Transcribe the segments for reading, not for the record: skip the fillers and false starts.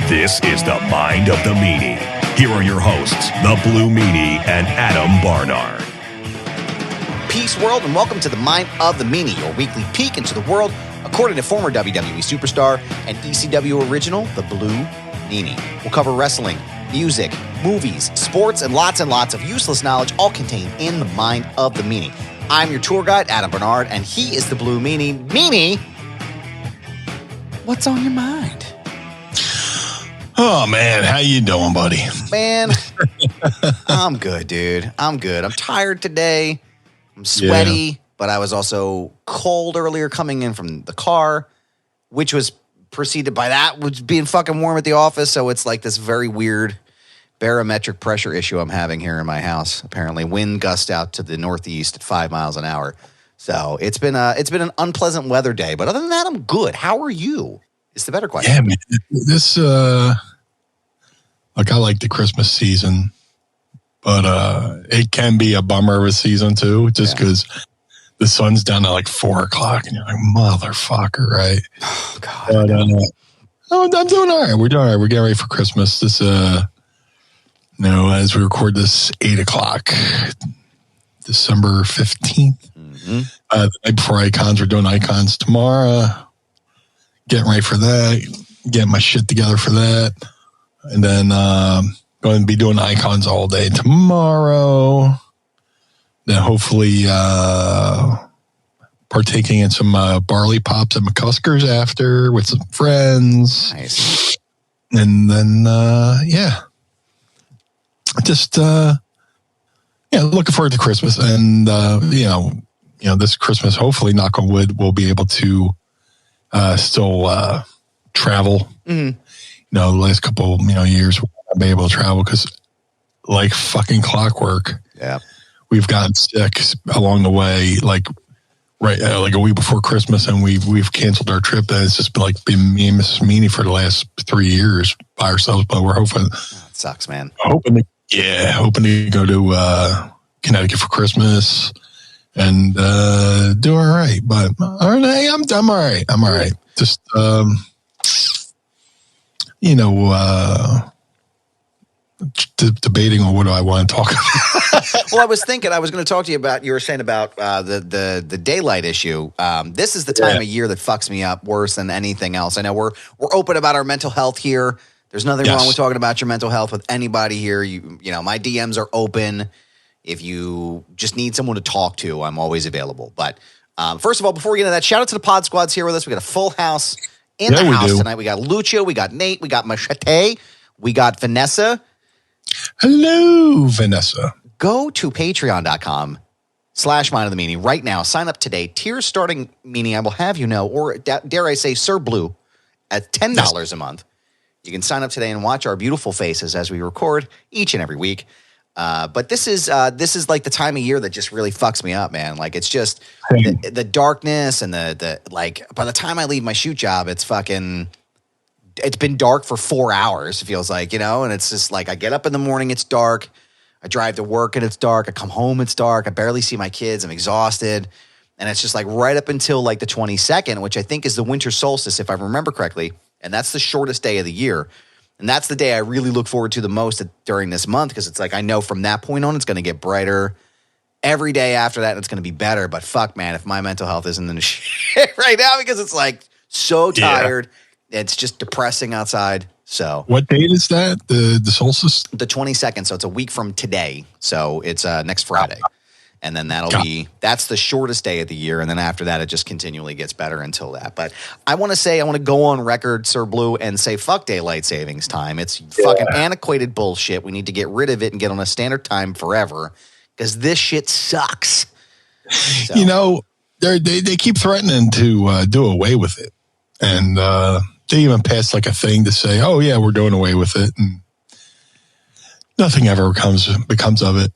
This is the Mind of the Meanie. Here are your hosts, the Blue Meanie and Adam Barnard. Peace, world, and welcome to the Mind of the Meanie, your weekly peek into the world, according to former WWE superstar and ECW original, the Blue Meanie. We'll cover wrestling, music, movies, sports, and lots of useless knowledge, all contained in the Mind of the Meanie. I'm your tour guide, Adam Barnard, and he is the Blue Meanie. Meanie, what's on your mind? Oh, man. How you doing, buddy? Man, I'm good, dude. I'm good. I'm tired today. I'm sweaty, but I was also cold earlier coming in from the car, which was preceded by that, which being fucking warm at the office. So it's like this very weird barometric pressure issue I'm having here in my house. Apparently, wind gust out to the northeast at 5 miles an hour. So it's been an unpleasant weather day. But other than that, I'm good. How are you? It's the better question. Yeah, man. This, like, I like the Christmas season, but it can be a bummer of a season too, just because the sun's down at like 4 o'clock, and you're like, motherfucker, right? Oh God. But, I'm doing all right. We're doing all right. We're getting ready for Christmas. This, as we record this, 8 o'clock, December 15th. Mm-hmm. The night before Icons, we're doing Icons tomorrow. Getting ready for that, getting my shit together for that, and then going to be doing Icons all day tomorrow. Then hopefully partaking in some barley pops at McCusker's after with some friends. Nice. And then just looking forward to Christmas, and this Christmas, hopefully, knock on wood, we'll be able to still travel. Mm-hmm. The last couple years we'll be able to travel because, like fucking clockwork, we've gotten sick along the way. Like like a week before Christmas, and we've canceled our trip. And it's just been me and Mrs. Meanie for the last 3 years by ourselves. But we're hoping. It sucks, man. Hoping to go to Connecticut for Christmas. And do all right, but I'm all right. I'm all right. Just debating on what do I want to talk about. Well, I was thinking I was going to talk to you about. You were saying about the daylight issue. This is the time of year that fucks me up worse than anything else. I know we're open about our mental health here. There's nothing wrong with talking about your mental health with anybody here. My DMs are open. If you just need someone to talk to, I'm always available. But first of all, before we get into that, shout out to the Pod Squads here with us. We got a full house in the house tonight. We got Lucio, we got Nate, we got Machete, we got Vanessa. Hello, Vanessa. Go to patreon.com/Mind of the Meanie right now. Sign up today. Tiers starting, Meanie, I will have you know, or dare I say, Sir Blue, at $10 a month. You can sign up today and watch our beautiful faces as we record each and every week. But this is like the time of year that just really fucks me up, man. Like, it's just the darkness and the by the time I leave my shoot job, it's been dark for 4 hours. It feels like, and it's just like I get up in the morning, it's dark. I drive to work and it's dark. I come home, it's dark. I barely see my kids. I'm exhausted. And it's just like right up until like the 22nd, which I think is the winter solstice, if I remember correctly. And that's the shortest day of the year. And that's the day I really look forward to the most during this month, because it's like I know from that point on it's going to get brighter. Every day after that, it's going to be better. But fuck, man, if my mental health isn't in the shit right now, because it's like so tired. It's just depressing outside. So what date is that? The solstice? The 22nd. So it's a week from today. So it's next Friday. And then that's the shortest day of the year. And then after that, it just continually gets better until that. But I want to go on record, Sir Blue, and say fuck daylight savings time. It's fucking antiquated bullshit. We need to get rid of it and get on a standard time forever, because this shit sucks. So. They keep threatening to do away with it. And they even passed like a thing to say, oh, yeah, we're doing away with it. And nothing ever becomes of it,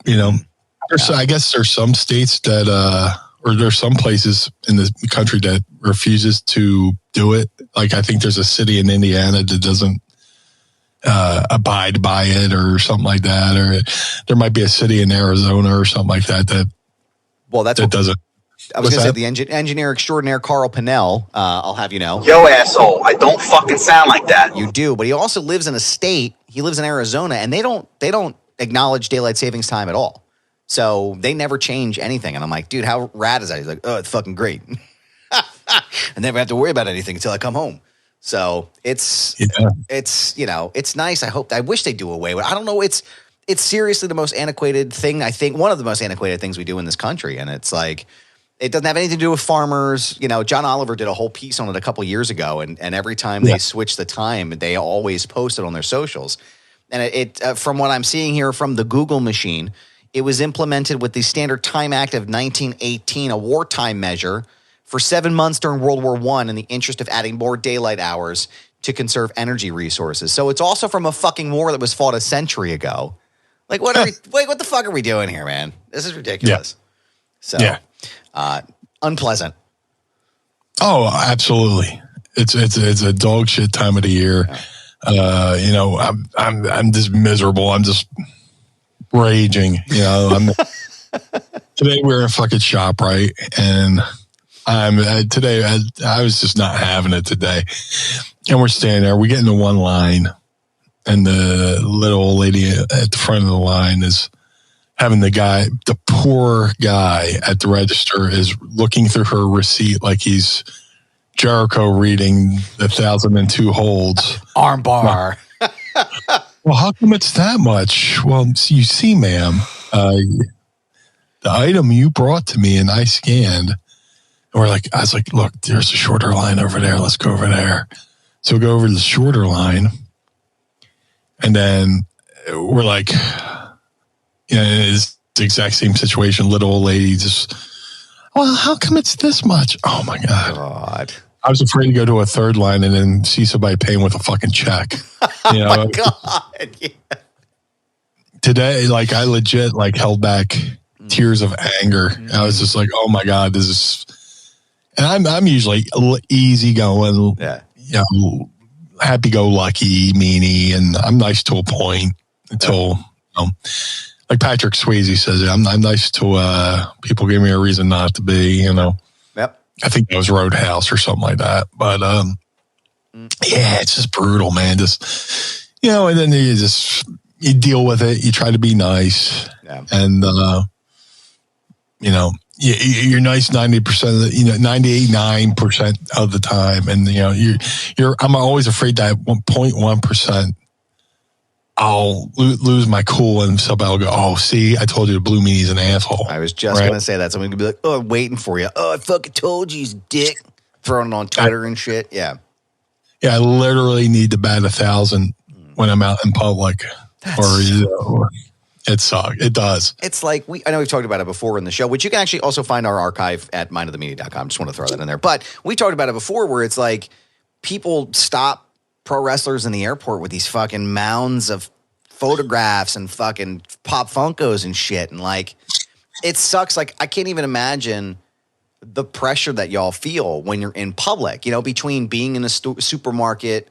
I guess there's some states that, or there's some places in the country that refuses to do it. Like, I think there's a city in Indiana that doesn't abide by it or something like that. Or there might be a city in Arizona or something like that that doesn't. I was going to say the engineer extraordinaire Carl Pinnell, I'll have you know. Yo, asshole, I don't fucking sound like that. You do, but he also lives in a state, he lives in Arizona, and they don't acknowledge daylight savings time at all. So they never change anything. And I'm like, dude, how rad is that? He's like, oh, it's fucking great. I never have to worry about anything until I come home. So it's nice. I wish they do away with it. I don't know. It's seriously the most antiquated thing. I think one of the most antiquated things we do in this country. And it's like, it doesn't have anything to do with farmers. You know, John Oliver did a whole piece on it a couple years ago. And every time they switch the time, they always post it on their socials. And it from what I'm seeing here from the Google machine, it was implemented with the Standard Time Act of 1918, a wartime measure for 7 months during World War I in the interest of adding more daylight hours to conserve energy resources. So it's also from a fucking war that was fought a century ago. Like, what the fuck are we doing here, man? This is ridiculous. So, unpleasant. Oh, absolutely. It's a dog shit time of the year. I'm just miserable. I'm just raging. Today we're in a fucking shop, right? And today I was just not having it today. And we're standing there. We get into one line, and the little old lady at the front of the line is having the poor guy at the register is looking through her receipt like he's Jericho reading the 1,002 holds. Armbar. Well, how come it's that much? Well, you see, ma'am, the item you brought to me and I scanned, and I was like, look, there's a shorter line over there. Let's go over there. So we go over to the shorter line, and then we're like, it's the exact same situation. Little old lady just, well, how come it's this much? Oh my God. I was afraid to go to a third line and then see somebody paying with a fucking check. Oh my God. Yeah. Today, I legit held back tears of anger. I was just like, oh my God, this is, and I'm usually easy going, happy go lucky meanie, and I'm nice to a point until, like Patrick Swayze says, I'm nice to people give me a reason not to be, Yep. I think that was Roadhouse or something like that. But it's just brutal, man. Just and then you deal with it. You try to be nice, and you're nice 90% of the 98.9% of the time, and you're. I'm always afraid that 1.1%. I'll lose my cool and somebody will go, oh, see, I told you the Blue Meanie's an asshole. I was just going to say that. Someone could be like, oh, I'm waiting for you. Oh, I fucking told you he's a dick. Throwing it on Twitter and shit. Yeah. Yeah, I literally need to bat 1,000 when I'm out in public. It sucks. It does. It's like, I know we've talked about it before in the show, which you can actually also find our archive at mindofthemeanie.com. Just want to throw that in there. But we talked about it before where it's like people stop pro wrestlers in the airport with these fucking mounds of photographs and fucking pop Funkos and shit. And it sucks. I can't even imagine the pressure that y'all feel when you're in public, between being in a supermarket,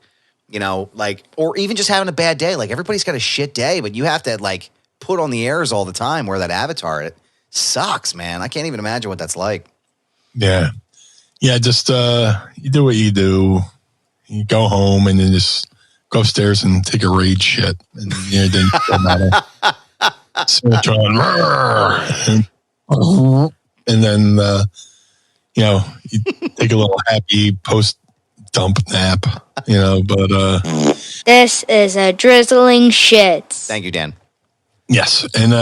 or even just having a bad day. Everybody's got a shit day, but you have to put on the airs all the time, wear that avatar. It sucks, man. I can't even imagine what that's like. Yeah. Yeah. Just, you do what you do. You go home and then just go upstairs and take a raid shit. And then you come out switch on. And then, you take a little happy post-dump nap, but... This is a drizzling shit. Thank you, Dan. Yes. And,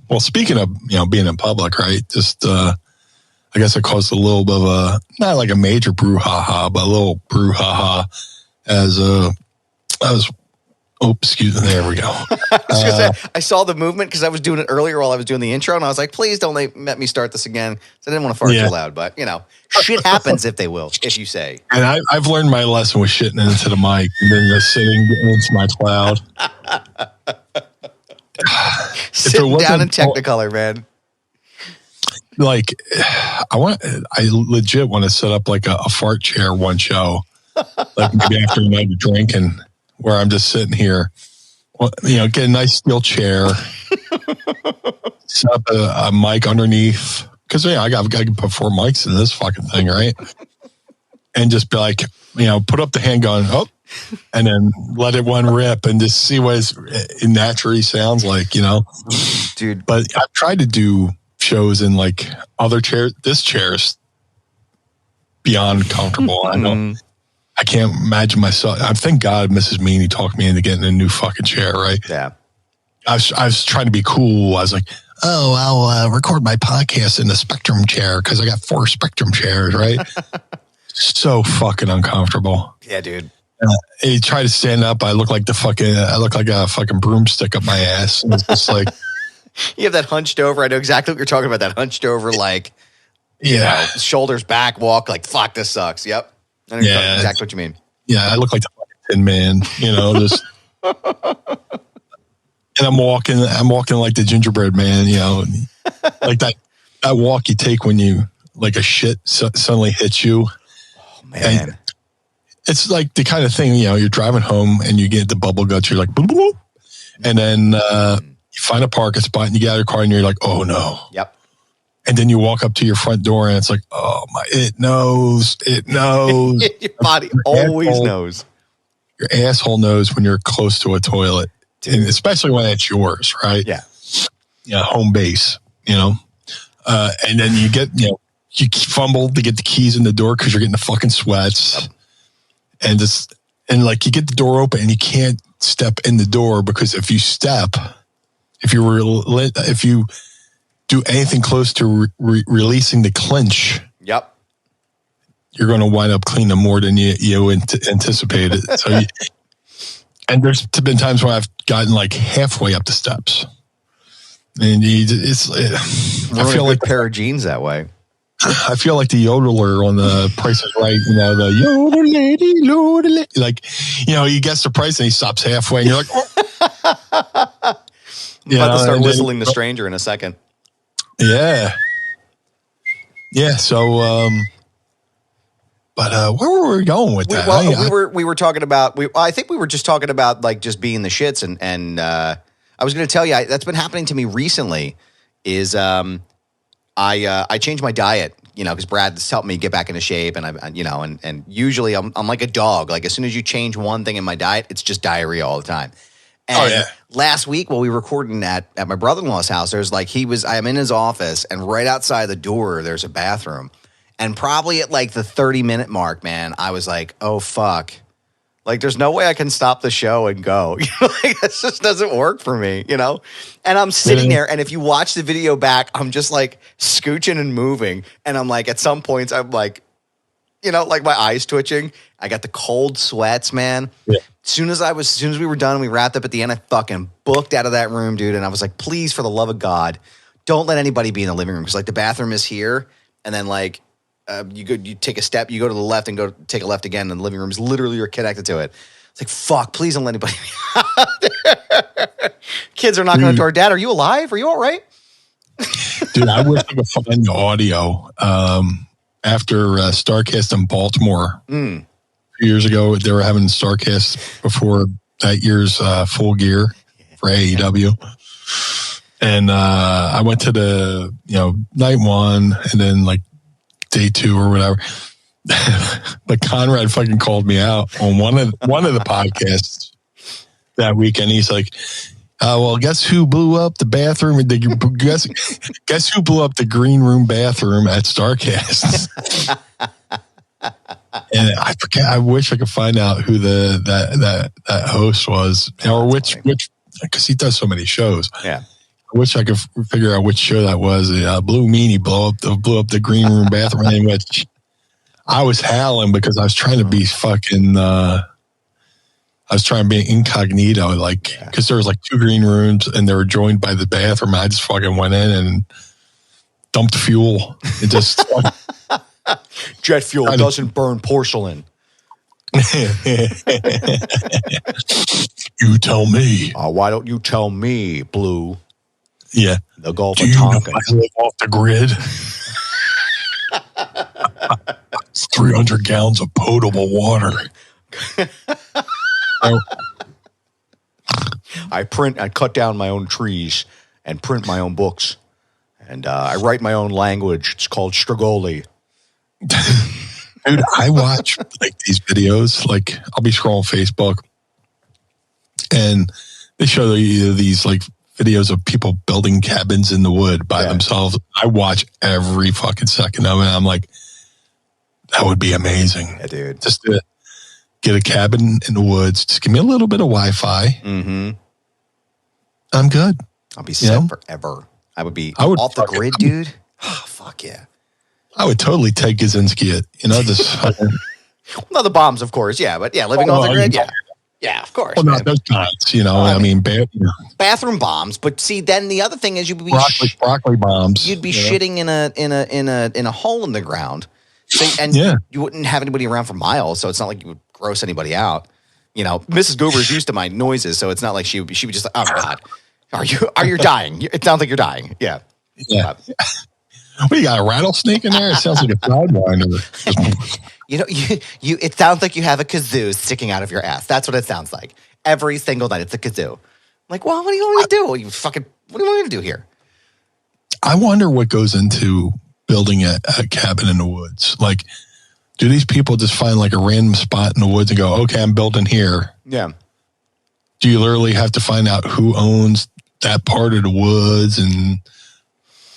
well, speaking of, being in public, right, just... I guess it caused a little bit of a, not like a major brouhaha, but a little brouhaha excuse me, there we go. I was gonna say, I saw the movement because I was doing it earlier while I was doing the intro, and I was like, please don't let me start this again. So I didn't want to fart too loud, but, shit happens if you say. And I've learned my lesson with shitting into the mic and then just sitting into my cloud. Sitting down in Technicolor, man. I legit want to set up a fart chair one show, maybe after a night of drinking, where I'm just sitting here, get a nice steel chair, set up a mic underneath, because I got to put 4 mics in this fucking thing, right? And just be like, put up the handgun, and then let it one rip and just see what it naturally sounds like, Dude. But I've tried to do shows in like other chairs. This chair's beyond comfortable. I know. I can't imagine myself. I thank God Mrs. Meanie talked me into getting a new fucking chair, right? Yeah. I was trying to be cool. I was like, I'll record my podcast in the Spectrum chair because I got 4 Spectrum chairs, right? So fucking uncomfortable. Yeah, dude. He tried to stand up. I look like a fucking broomstick up my ass. And it's just like, you have that hunched over. I know exactly what you're talking about. That hunched over, like, shoulders back walk. Like, fuck, this sucks. Yep. I know exactly what you mean. Yeah, I look like the fucking Tin Man. Just. And I'm walking like the gingerbread man. Like that walk you take when you like a shit suddenly hits you. Oh man. And it's like the kind of thing, you're driving home and you get the bubble guts. You're like, boop, boop, and then you find a parking spot and you get out of your car and you're like, oh no. Yep. And then you walk up to your front door and it's like, oh my, it knows. Your body always knows. Your asshole knows when you're close to a toilet, and especially when it's yours, right? Yeah. Home base, and then you get, you fumble to get the keys in the door because you're getting the fucking sweats. Yep. And like you get the door open and you can't step in the door because if you do anything close to releasing the clinch, yep, you're going to wind up cleaning more than you anticipated. So, and there's been times when I've gotten like halfway up the steps, and I feel like a pair of jeans that way. I feel like the yodeler on the Price is Right, the yodel, like, he gets the price and he stops halfway, and you're like, oh. I'm about to start whistling The Stranger in a second. Yeah. So, but where were we going with that? We were talking about. I think we were just talking about like just being the shits, and I was going to tell you that's been happening to me recently. Is I changed my diet, because Brad's helped me get back into shape, and and usually I'm like a dog. Like as soon as you change one thing in my diet, it's just diarrhea all the time. And last week while we were recording at my brother-in-law's house, there's like I'm in his office, and right outside the door there's a bathroom. And probably at like the 30-minute mark, man, I was like, oh fuck. Like there's no way I can stop the show and go. Like it just doesn't work for me, And I'm sitting there, and if you watch the video back, I'm just like scooching and moving. And I'm like, at some points I'm like, like my eyes twitching. I got the cold sweats, man. Yeah. As soon as we were done and we wrapped up at the end, I fucking booked out of that room, dude. And I was like, please, for the love of God, don't let anybody be in the living room. Because like the bathroom is here. And then like you take a step, you go to the left and go take a left again. And the living room is literally, you're connected to it. It's like, fuck, please don't let anybody be out there. Kids are knocking on the door. Dad, are you alive? Are you all right? Dude, I wish I could find the audio. After StarCast in Baltimore a few years ago, they were having StarCast before that year's Full Gear for AEW. And I went to the, night one and then like day 2 or whatever. But Conrad fucking called me out on one of the podcasts that weekend. He's like, well, guess who blew up the bathroom? Guess who blew up the green room bathroom at StarCast? And I forget. I wish I could find out who that host was, or which because he does so many shows. Yeah, I wish I could figure out which show that was. Blue Meanie blew up the green room bathroom, in which I was howling because I was trying to be fucking. I was trying to be incognito, like, because there was like 2 green rooms and they were joined by the bathroom. I just fucking went in and dumped fuel. It just jet fuel doesn't burn porcelain. You tell me. Why don't you tell me, Blue? Yeah. The Gulf Do of you Tonkin. know I live off the grid? 300 gallons of potable water. I cut down my own trees and print my own books. And I write my own language. It's called Strigoli. Dude, I watch like these videos. Like I'll be scrolling Facebook, and they show you these like videos of people building cabins in the wood by themselves. I watch every fucking second of it. I'm like, that would be amazing. Yeah, dude. Just to get a cabin in the woods. Just give me a little bit of Wi-Fi. Mm-hmm. I'm good. I'll be set forever. I would off the grid, dude. Oh, fuck yeah. I would totally take Kaczynski it. Just well, the bombs, of course. Yeah, but living off the grid. Yeah. Yeah, of course. Well, not those kinds, I mean, bathroom bombs. But see, then the other thing is you'd be broccoli bombs. You'd be shitting in a hole in the ground. So, and you wouldn't have anybody around for miles, so it's not like you would gross anybody out. Mrs. Goober's used to my noises, so it's not like she would just like, oh God, are you dying? It sounds like you're dying. Yeah. Yeah. What, you got a rattlesnake in there? It sounds like a sidewinder. It sounds like you have a kazoo sticking out of your ass. That's what it sounds like. Every single night, it's a kazoo. I'm like, well, what do you want me to do? What do you want me to do here? I wonder what goes into building a cabin in the woods. Like, do these people just find like a random spot in the woods and go, okay, I'm building here? Yeah. Do you literally have to find out who owns that part of the woods and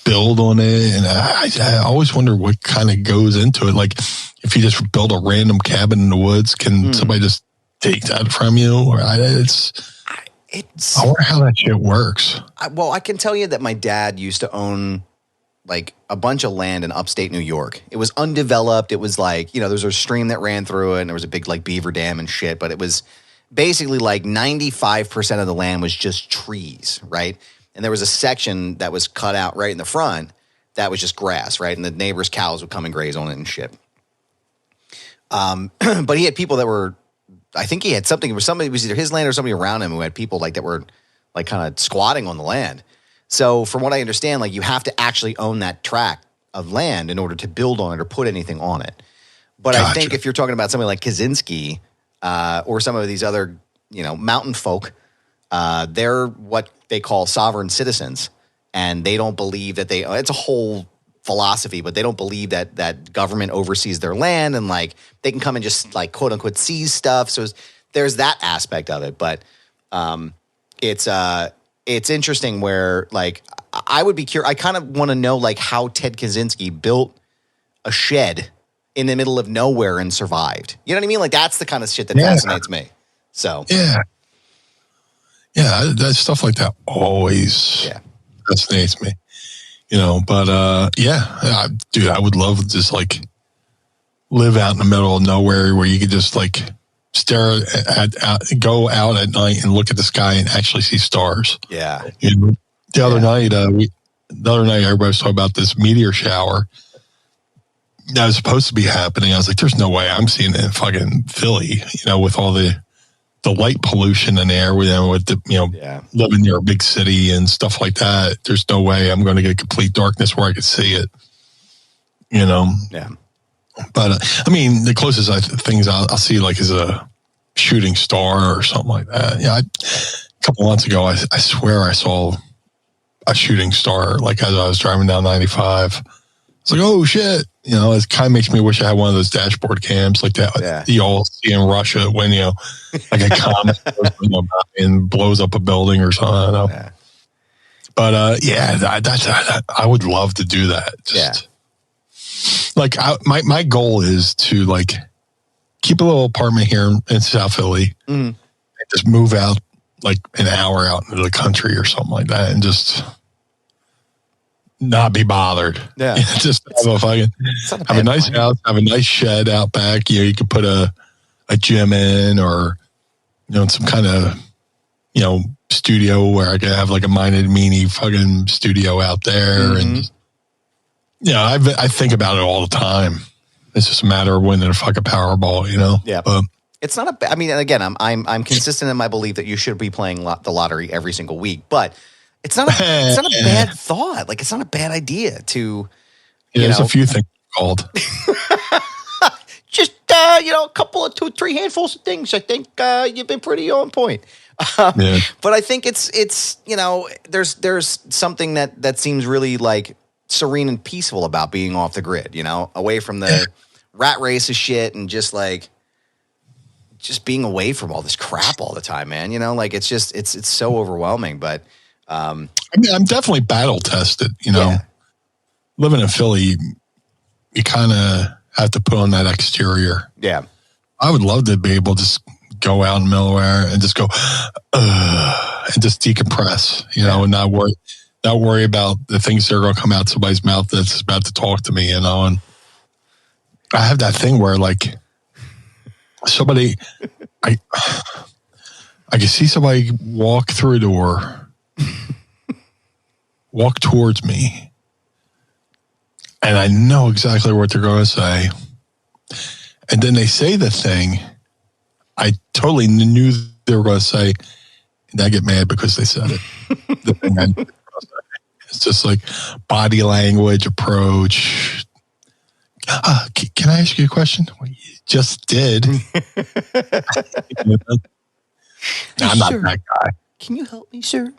build on it? And I always wonder what kind of goes into it. Like, if you just build a random cabin in the woods, can somebody just take that from you? Or I wonder how that shit works. I can tell you that my dad used to own like a bunch of land in upstate New York. It was undeveloped. It was like, there was a stream that ran through it, and there was a big like beaver dam and shit, but it was basically like 95% of the land was just trees, right? And there was a section that was cut out right in the front that was just grass, right? And the neighbors' cows would come and graze on it and shit. But he had people that were, I think he had something, it was either his land or somebody around him who had people like that were like kind of squatting on the land. So from what I understand, like you have to actually own that tract of land in order to build on it or put anything on it. But gotcha. I think if you're talking about somebody like Kaczynski or some of these other, mountain folk, they're what they call sovereign citizens, and they don't believe that it's a whole philosophy, but they don't believe that government oversees their land and like they can come and just like quote unquote seize stuff. So there's that aspect of it. But it's interesting where like I would be curious. I kind of want to know like how Ted Kaczynski built a shed in the middle of nowhere and survived. You know what I mean? Like that's the kind of shit that fascinates me. So yeah, that stuff like that always fascinates me. But dude, I would love to just like live out in the middle of nowhere where you could just like stare go out at night and look at the sky and actually see stars. Yeah. The other night, everybody was talking about this meteor shower that was supposed to be happening. I was like, there's no way I'm seeing it in fucking Philly, with all the light pollution in the air, with living near a big city and stuff like that. There's no way I'm going to get complete darkness where I could see it, Yeah. But I mean, the closest things I'll see like is a shooting star or something like that. Yeah, a couple months ago, I swear I saw a shooting star like as I was driving down 95. It's like, oh shit. It kind of makes me wish I had one of those dashboard cams like that you all see in Russia when, like a comet and blows up a building or something. I don't know. Yeah. But, I would love to do that. Like my goal is to like keep a little apartment here in South Philly and just move out like an hour out into the country or something like that and just not be bothered. Yeah. Just have a nice house, have a nice shed out back. You could put a gym in or, some kind of, studio where I could have like a Meanie fucking studio out there. And, I think about it all the time. It's just a matter of winning a fucking Powerball, Yeah. It's not I mean, again, I'm consistent in my belief that you should be playing the lottery every single week, but it's not a bad thought. Like, it's not a bad idea to, there's a few things called. Just, a couple of 2-3 handfuls of things. I think you've been pretty on point. But I think it's there's something that seems really like serene and peaceful about being off the grid, away from the rat race of shit and just being away from all this crap all the time, man. Like it's so overwhelming. But I'm definitely battle tested. Living in Philly, you kind of have to put on that exterior. Yeah, I would love to be able to just go out in Delaware and just go and just decompress, and not worry about the things that are going to come out somebody's mouth that's about to talk to me, And I have that thing where like somebody, I can see somebody walk through a door, walk towards me, and I know exactly what they're going to say. And then they say the thing I totally knew they were going to say, and I get mad because they said it. The thing I knew. It's just like body language, approach. Can I ask you a question? Well, you just did. I'm not that guy. Can you help me, sir?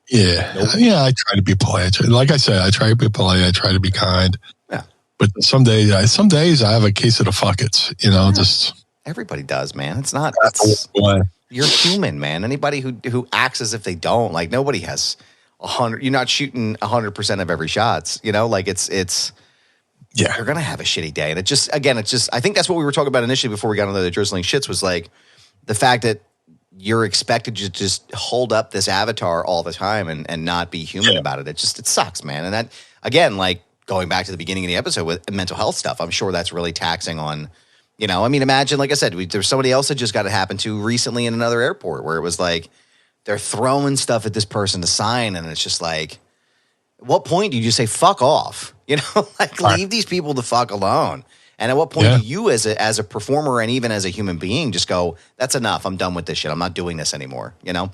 Yeah. Nope. Yeah, I try to be polite. Like I said, I try to be polite. I try to be kind. Yeah. But some days I have a case of the fuckets, just. Everybody does, man. It's not. You're human, man. Anybody who acts as if they don't, like nobody has 100. You're not shooting 100% of every shots. Like it's. Yeah, you're gonna have a shitty day, and it's just. I think that's what we were talking about initially before we got into the drizzling shits. Was like the fact that you're expected to just hold up this avatar all the time and not be human about it. It sucks, man. And that again, like going back to the beginning of the episode with mental health stuff, I'm sure that's really taxing on. Imagine, like I said, there's somebody else that just got it happen to recently in another airport where it was like they're throwing stuff at this person to sign, and it's just like, at what point do you just say fuck off? Leave these people the fuck alone. And at what point do you, as a performer and even as a human being, just go, that's enough. I'm done with this shit. I'm not doing this anymore. Yeah,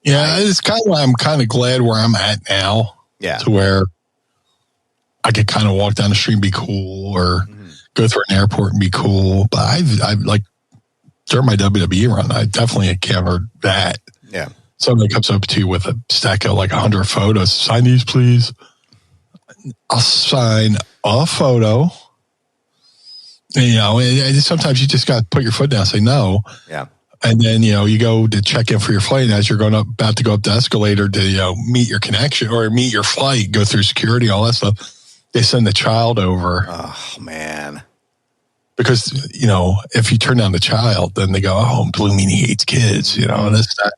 it's kind of why I'm kind of glad where I'm at now. Yeah, to where I could kind of walk down the street and be cool, or go through an airport and be cool. But I've like during my WWE run, I definitely encountered that. Yeah. Somebody comes up to you with a stack of like 100 photos. Sign these, please. I'll sign a photo. And sometimes you just got to put your foot down and say no. Yeah. And then, you go to check in for your flight. And as you're about to go up the escalator to, meet your connection or meet your flight, go through security, all that stuff. They send the child over. Oh, man. Because, if you turn down the child, then they go, oh, Blue Meanie hates kids, and this, that.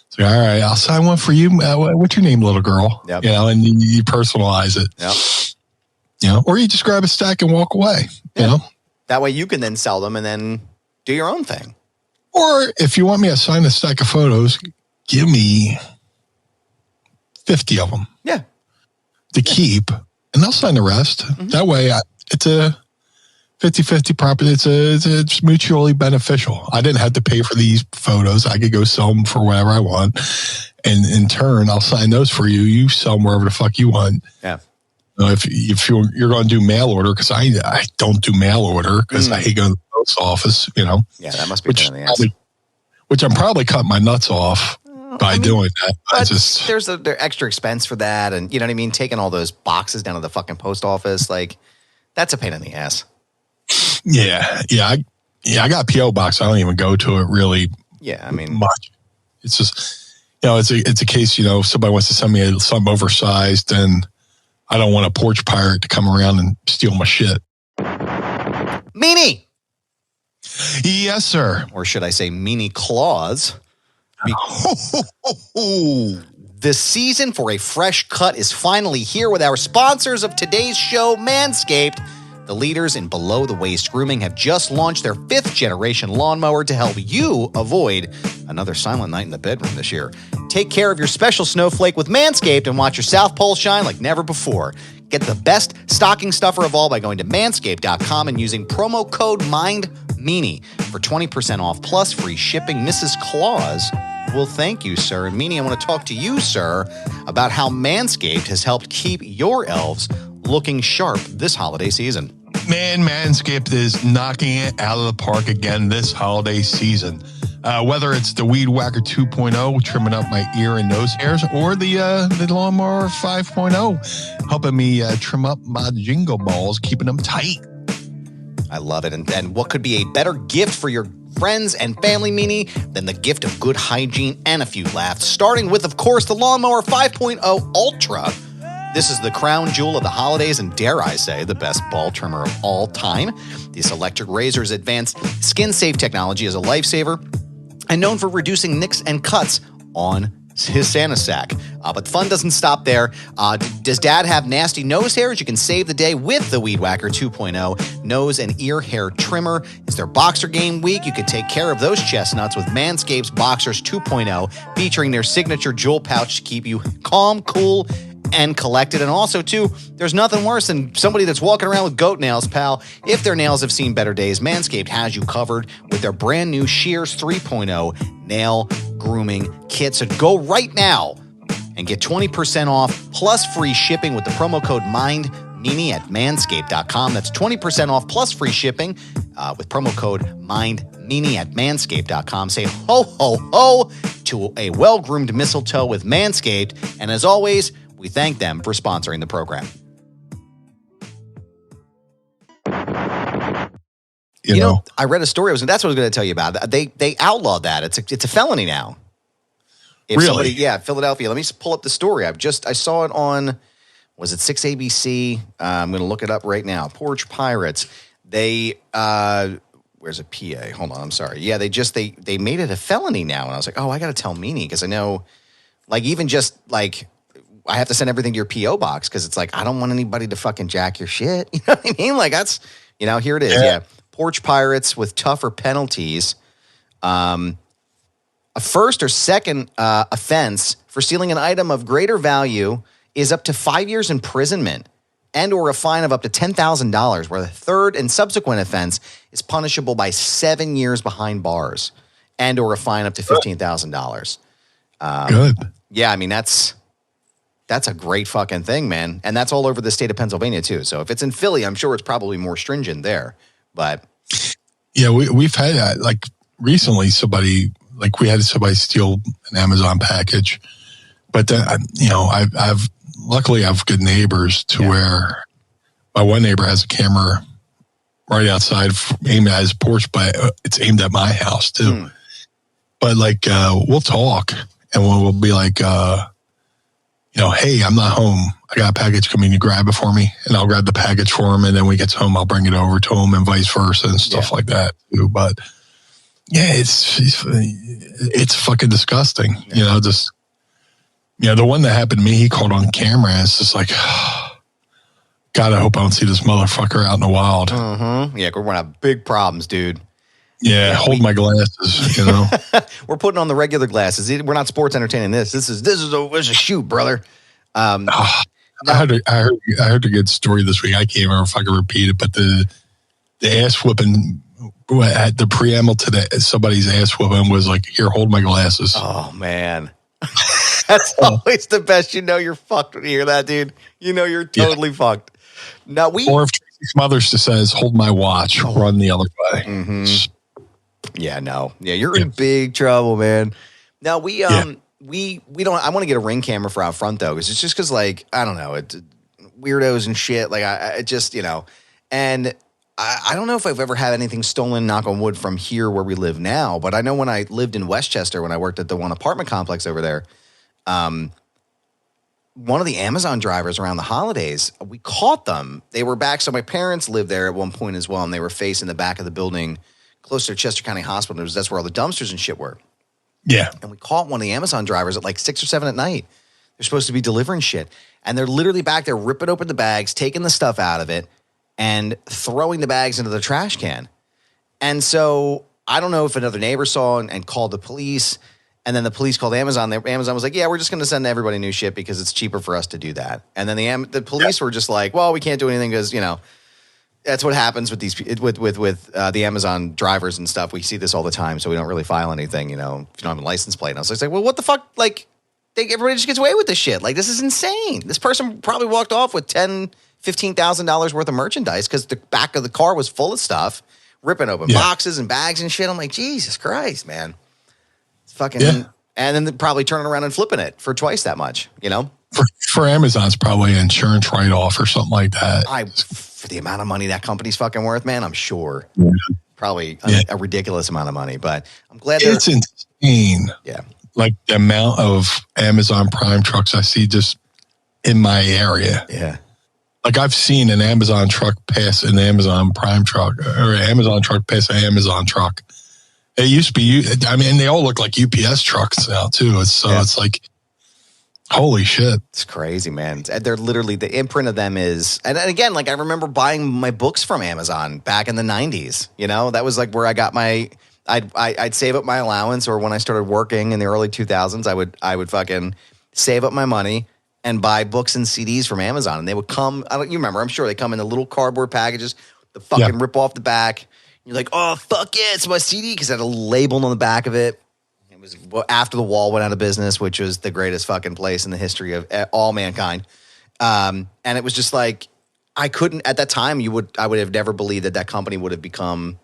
So, all right, I'll sign one for you. What's your name, little girl? Yep. And you personalize it. Yep. Or you just grab a stack and walk away, That way you can then sell them and then do your own thing. Or if you want me to sign a stack of photos, give me 50 of them. Yeah. To keep. And they'll sign the rest. That way, it's a 50-50 property. It's mutually beneficial. I didn't have to pay for these photos. I could go sell them for whatever I want. And in turn, I'll sign those for you. You sell them wherever the fuck you want. Yeah. If you're going to do mail order, because I don't do mail order because I hate going to the post office, Yeah, that must be in the ass. Which I'm probably cutting my nuts off by doing that. There's the extra expense for that, and you know what I mean? Taking all those boxes down to the fucking post office, like, that's a pain in the ass. Yeah. I got a P.O. box. I don't even go to it really much. It's just, it's a case, if somebody wants to send me something oversized, then I don't want a porch pirate to come around and steal my shit. Meanie! Yes, sir. Or should I say Meanie Claus? The season for a fresh cut is finally here with our sponsors of today's show, Manscaped. The leaders in below-the-waist grooming have just launched their 5th-generation lawnmower to help you avoid another silent night in the bedroom this year. Take care of your special snowflake with Manscaped and watch your South Pole shine like never before. Get the best stocking stuffer of all by going to manscaped.com and using promo code MINDMeanie for 20% off plus free shipping. Mrs. Claus will thank you, sir. And Meanie, I want to talk to you, sir, about how Manscaped has helped keep your elves looking sharp this holiday season. Man, Manscaped is knocking it out of the park again this holiday season. Whether it's the Weed Whacker 2.0, trimming up my ear and nose hairs, or the Lawnmower 5.0, helping me trim up my jingle balls, keeping them tight. I love it. And what could be a better gift for your friends and family, Meanie, than the gift of good hygiene and a few laughs? Starting with, of course, the Lawnmower 5.0 Ultra. This is the crown jewel of the holidays and, dare I say, the best ball trimmer of all time. This electric razor's advanced skin-safe technology is a lifesaver and known for reducing nicks and cuts on his Santa sack. But the fun doesn't stop there. Does Dad have nasty nose hairs? You can save the day with the Weed Whacker 2.0 nose and ear hair trimmer. Is there Boxer Game week? You can take care of those chestnuts with Manscaped's Boxers 2.0, featuring their signature jewel pouch to keep you calm, cool, and collected. And also, too, there's nothing worse than somebody that's walking around with goat nails, pal. If their nails have seen better days, Manscaped has you covered with their brand new Shears 3.0 nail grooming kit. So go right now and get 20% off plus free shipping with the promo code MINDMeanie at manscaped.com. That's 20% off plus free shipping with promo code MINDMeanie at manscaped.com. Say ho, ho, ho to a well-groomed mistletoe with Manscaped. And as always, we thank them for sponsoring the program. You know, I read a story. That's what I was going to tell you about. They outlawed that. It's a felony now. If really? Philadelphia. Let me just pull up the story. I saw it on, was it 6 ABC? I'm going to look it up right now. Porch Pirates. They where's a PA? Hold on. I'm sorry. Yeah, they made it a felony now, and I was like, oh, I got to tell Meanie because I know, like, even just like, I have to send everything to your PO box because it's like I don't want anybody to fucking jack your shit. You know what I mean? Like that's, here it is. Yeah. Porch Pirates with tougher penalties. A first or second offense for stealing an item of greater value is up to 5 years imprisonment and or a fine of up to $10,000, where the third and subsequent offense is punishable by 7 years behind bars and or a fine up to $15,000. Good. Yeah, I mean, that's a great fucking thing, man. And that's all over the state of Pennsylvania, too. So if it's in Philly, I'm sure it's probably more stringent there. But yeah, we've had like recently we had somebody steal an Amazon package, but then I've luckily good neighbors to where my one neighbor has a camera right outside aimed at his porch, but it's aimed at my house too. But like we'll talk and we'll be like, hey, I'm not home. I got a package coming. You grab it for me, and I'll grab the package for him. And then when he gets home, I'll bring it over to him, and vice versa, and stuff like that too. But yeah, it's fucking disgusting. Yeah. The one that happened to me, he caught on camera. And it's just like, God, I hope I don't see this motherfucker out in the wild. Mm-hmm. Yeah, we're gonna have big problems, dude. Yeah, hold my glasses. We're putting on the regular glasses. We're not sports entertaining this. This is a shoot, brother. I heard a good story this week. I can't remember if I can repeat it, but the ass whipping at the preamble to somebody's ass whipping was like, "Here, hold my glasses." Oh man, that's always the best. You're fucked when you hear that, dude. You're totally fucked. Now or if Tracy Smothers just says, "Hold my watch," run the other way. Mm-hmm. Yeah, no. Yeah, you're in big trouble, man. Now we don't. I want to get a Ring camera for out front though, because like I don't know, it weirdos and shit. Like I just and I don't know if I've ever had anything stolen, knock on wood, from here where we live now. But I know when I lived in Westchester, when I worked at the one apartment complex over there, one of the Amazon drivers around the holidays, we caught them. They were back. So my parents lived there at one point as well, and they were facing the back of the building closer to Chester County Hospital. That's where all the dumpsters and shit were. Yeah. And we caught one of the Amazon drivers at like 6 or 7 at night. They're supposed to be delivering shit. And they're literally back there ripping open the bags, taking the stuff out of it, and throwing the bags into the trash can. And so I don't know if another neighbor saw and called the police. And then the police called Amazon. Amazon was like, yeah, we're just going to send everybody new shit because it's cheaper for us to do that. And then the police were just like, well, we can't do anything because, that's what happens with these with the Amazon drivers and stuff. We see this all the time, so we don't really file anything, if you don't have a license plate. And I was like, well, what the fuck? Like, everybody just gets away with this shit. Like, this is insane. This person probably walked off with $10,000-$15,000 worth of merchandise because the back of the car was full of stuff, ripping open boxes and bags and shit. I'm like, Jesus Christ, man. fucking, Yeah. and then probably turning around and flipping it for twice that much, you know? For Amazon, it's probably an insurance write-off or something like that. For the amount of money that company's fucking worth, man, I'm sure. Yeah. Probably a ridiculous amount of money, but I'm glad it's insane. Yeah. Like the amount of Amazon Prime trucks I see just in my area. Yeah. Like I've seen an Amazon truck pass an Amazon Prime truck or an Amazon truck pass an Amazon truck. It used to be, I mean, they all look like UPS trucks now too. It's like, holy shit. It's crazy, man. They're literally, the imprint of them is, and again, like I remember buying my books from Amazon back in the 90s. You know, that was like where I got I'd save up my allowance, or when I started working in the early 2000s, I would fucking save up my money and buy books and CDs from Amazon. And they would come, you remember, I'm sure they come in the little cardboard packages, the fucking rip off the back. You're like, oh, fuck yeah, it's my CD, because it had a label on the back of it. It was after the wall went out of business, which was the greatest fucking place in the history of all mankind. And it was just like, I couldn't, at that time, I would have never believed that company would have become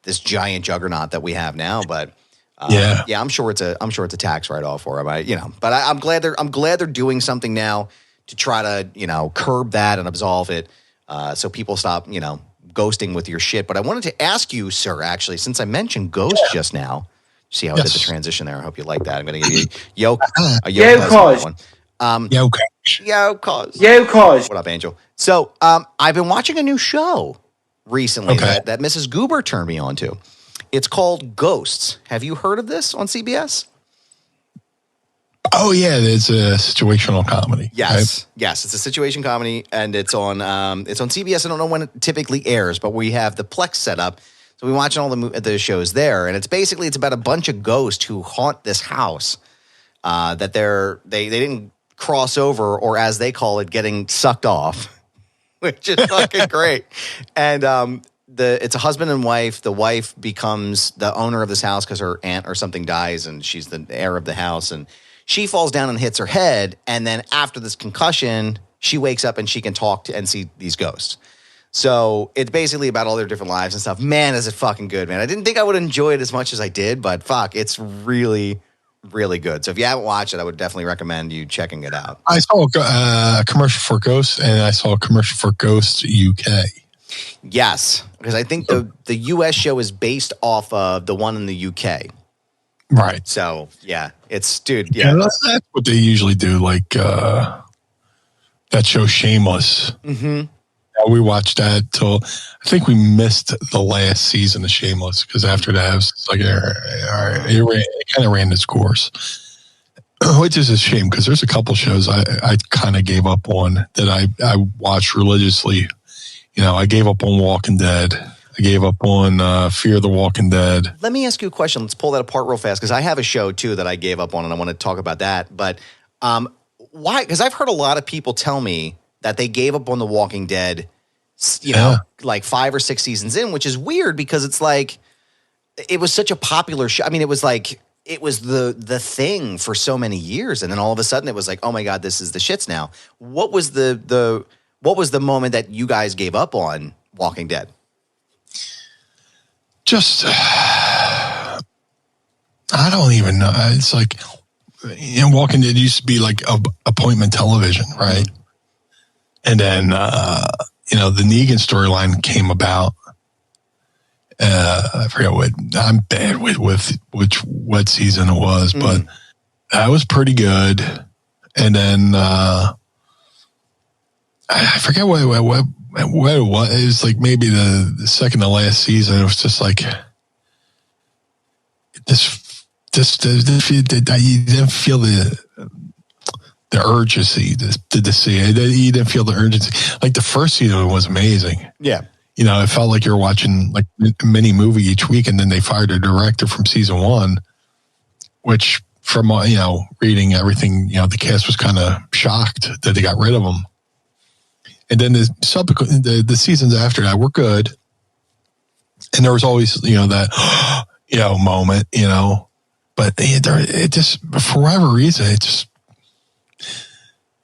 this giant juggernaut that we have now. But I'm sure it's a tax write-off for them. But I'm glad they're doing something now to try to, curb that and absolve it, so people stop, ghosting with your shit. But I wanted to ask you, sir, actually, since I mentioned ghost just now, see how I did the transition there. I hope you like that. I'm going to give you Yo cause. What up, Angel? So I've been watching a new show recently that Mrs. Goober turned me on to. It's called Ghosts. Have you heard of this on CBS? Oh yeah, it's a situational comedy. Yes, yes, it's a situation comedy, and it's on CBS. I don't know when it typically airs, but we have the Plex set up, so we watch all the shows there. And it's about a bunch of ghosts who haunt this house that they didn't cross over, or as they call it, getting sucked off, which is fucking great. And it's a husband and wife. The wife becomes the owner of this house because her aunt or something dies, and she's the heir of the house, and she falls down and hits her head, and then after this concussion, she wakes up and she can talk and see these ghosts. So it's basically about all their different lives and stuff. Man, is it fucking good, man. I didn't think I would enjoy it as much as I did, but fuck, it's really, really good. So if you haven't watched it, I would definitely recommend you checking it out. I saw a commercial for Ghosts, and I saw a commercial for Ghosts UK. Yes, because I think the US show is based off of the one in the UK. Right. So, yeah, it's, dude, yeah. That's what they usually do, like that show Shameless. Mm-hmm. We watched that till, I think we missed the last season of Shameless, because after that, it was like, it kind of ran its course, which is a shame, because there's a couple shows I kind of gave up on that I watched religiously. I gave up on Walking Dead. I gave up on Fear the Walking Dead. Let me ask you a question. Let's pull that apart real fast, because I have a show, too, that I gave up on, and I want to talk about that. But why? Because I've heard a lot of people tell me that they gave up on The Walking Dead, like 5 or 6 seasons in, which is weird, because it's like it was such a popular show. I mean, it was like it was the thing for so many years, and then all of a sudden it was like, oh my God, this is the shits now. What was the moment that you guys gave up on Walking Dead? Just, I don't even know. It's like, Walking Dead used to be like appointment television, right? And then, the Negan storyline came about. I forget I'm bad with what season it was, but that was pretty good. And then, I forget what it was. It was like maybe the second to last season. It was just like you didn't feel the urgency to see it. You didn't feel the urgency. Like the first season was amazing. Yeah, it felt like you're watching like a mini movie each week, and then they fired a director from season 1, which from reading everything, the cast was kind of shocked that they got rid of him. And then the seasons after that were good. And there was always, that, moment, but it just, for whatever reason, it just,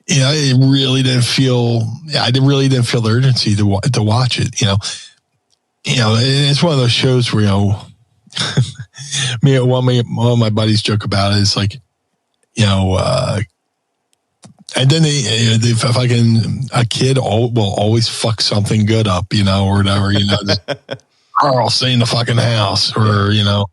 it really didn't feel, I really didn't feel the urgency to watch it, it's one of those shows where, one of my buddies joke about it is like, you know, and then they fucking, a kid will always fuck something good up, you know, or whatever, you know, just, Carl, stay in the fucking house, or, you know,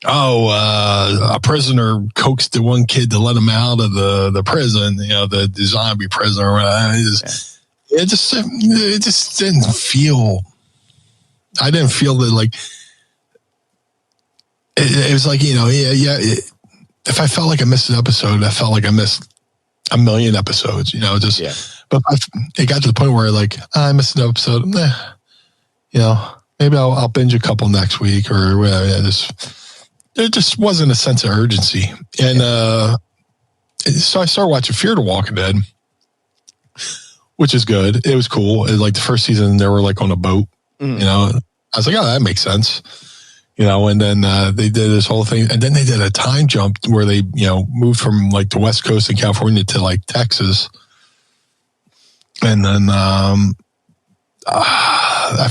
a prisoner coaxed the one kid to let him out of the prison, you know, the zombie prison or whatever. It just didn't feel, I didn't feel that, like, it was like, you know, if I felt like I missed an episode, I felt like I missed a million episodes, you know, but it got to the point where like, I missed an episode, you know, maybe I'll binge a couple next week or whatever. There just wasn't a sense of urgency. And so I started watching Fear the Walking Dead, which is good. It was cool. It was like the first season, they were like on a boat, you know, I was like, oh, that makes sense. You know, and then they did this whole thing, and then they did a time jump where they, you know, moved from like the West Coast in California to like Texas, and then I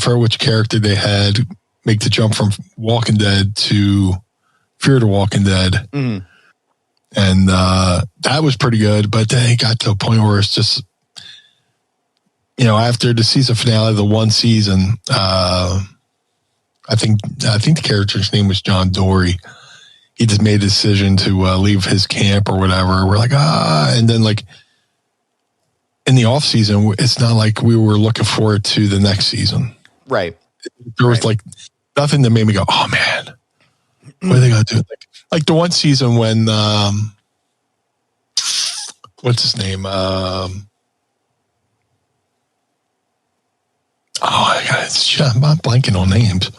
forget which character they had make the jump from Walking Dead to Fear the Walking Dead, and that was pretty good. But then it got to a point where it's just, you know, after the season finale of the one season. I think the character's name was John Dory. He just made a decision to leave his camp or whatever. We're like, and then like in the off season, it's not like we were looking forward to the next season. Right. There was like nothing that made me go, oh man, what are they going to do? Like the one season when, what's his name? Oh my God, I'm blanking on names.